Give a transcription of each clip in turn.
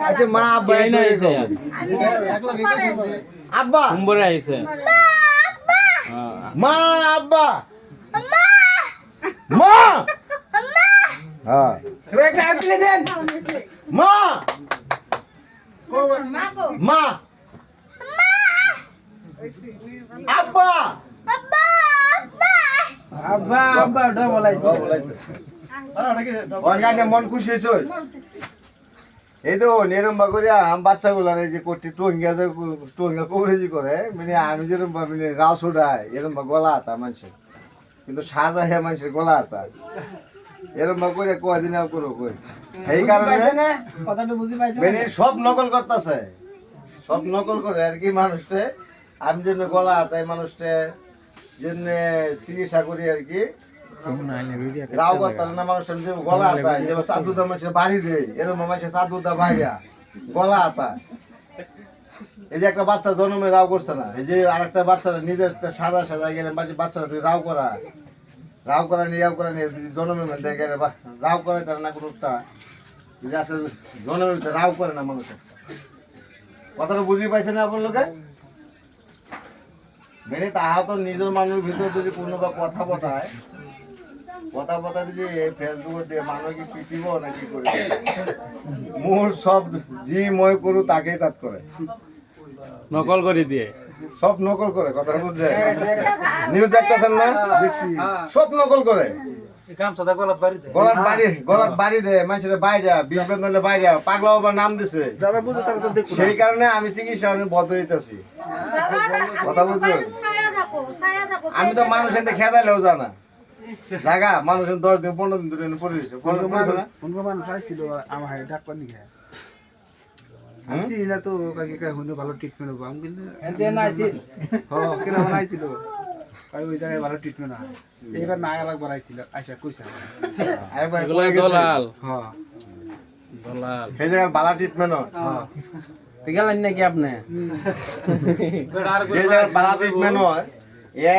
আচ্ছা মা আব্বা আইছে আব্বা কুম্বরে আইছে মা আব্বা মা হ্যাঁ সবাই একটা হাত তুলে দেন মা মা আব্বা আব্বা আব্বা ওটা বলাইছে অনলাইনে মন খুশি হয়েছে এই তো এরম বা করে আম বাচ্চাগুলো যে করতে টোঙ্গা কবরেজি করে মানে আমি যেরকম ভাবি রাস উঠায় এরম বা গলা হাতা মানুষের কিন্তু সাজা হে মানুষের গলা হাতা এরম বা করে কয়দিন করো কই এই কারণে কথাটা বুঝি পাইছেন মানে সব নকল করতেছে সব নকল করে আর কি মানুষটা আমি জন্য গলা হাতায় মানুষটা জন্য চিকিৎসা করি আর কি রাও করতাম না মানুষটা যে গলা হাতায় যে সাধুদা মানুষের বাড়ি দেয় এরকম মানুষের সাধুদা বাড়িয়া গলা হাতা এই যে একটা বাচ্চা জন্মে রাও করছে না এই যে আরেকটা বাচ্চারা নিজের সাদা সাদা গেলেন বাচ্চারা তুই রাও করা নিয়ে জন্মে গেলে রাও করাই তার না কোনোটা যদি আসলে জন্মে রাও করে না মানুষের কথাটা বুঝি পাইছে না আপনার লোকে মেনে তাহা তো নিজের মানুষের ভিতরে যদি কোনো বা কথা বতায় যদি ফেসবুকে দিয়ে মানুষ কি পিছিব না কি করে মোর সব জি মই করু তাকেই তাত করে নকল করে দিয়ে সব নকল করে কথা বুঝছে নিউজ দেখতেছেন না দেখছি সব নকল করে গলাত বাড়ি দে মানুষের বাইরে বিবেন্দনে বাইরে পাগলা বাবার নাম দিছে সেই কারণে আমি চিকিৎসা বদ্ধ হইতেছি কথা বুঝছো আমি তো মানুষের খেদাইলেও জানা জায়গা মানুষের 10 দিন 15 দিন ধরে পড়ে দিছে মানুষ আইছিল আমার ডাক্তার নিয়ে আমি চিনি না তো কাকে হইলো ভালো ট্রিটমেন্ট হবো আমি কিন্তু হ্যাঁ কেন বানাইছিল ওই জায়গায় ভালো ট্রিটমেন্ট হয় এইবার না আলাগ বানাইছিল আচ্ছা কইছে দলাল হ্যাঁ দলাল সেই জায়গায় ভালো ট্রিটমেন্ট হয় হ্যাঁ গেলেন নাকি আপনি যে জায়গায় ভালো ট্রিটমেন্ট হয়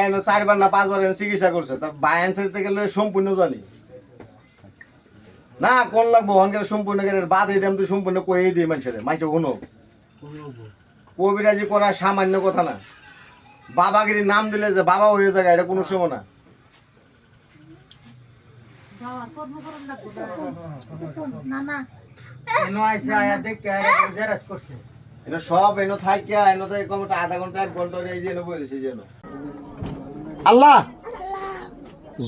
এনো 4 বার না 5 বার চিকিৎসা করছে তার বায়ান থেকে গেলে সম্পূর্ণ জানি না কোন লাগবো হনকে সম্পূর্ণ গেলে বাদ এই দাম তুই সম্পূর্ণ কই দিই মানুষের শুনো কবিরাজি করা সামান্য কথা না বাবাগিরি নাম দিলে যে বাবা হয়ে যায় এটা কোনো সময় না সব এনো থাকিয়া এনো তো কম আধা ঘন্টা 1 ঘন্টা এই যে বলেছি যেন আল্লাহ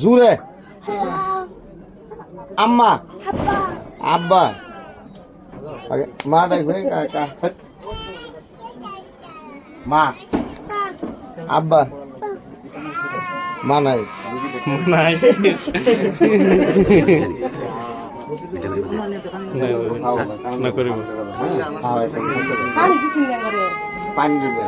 জুরে আম্মা আব্বা মা ডাকবে মা আব্বা মা নাই নাই না করিব পানি দিবে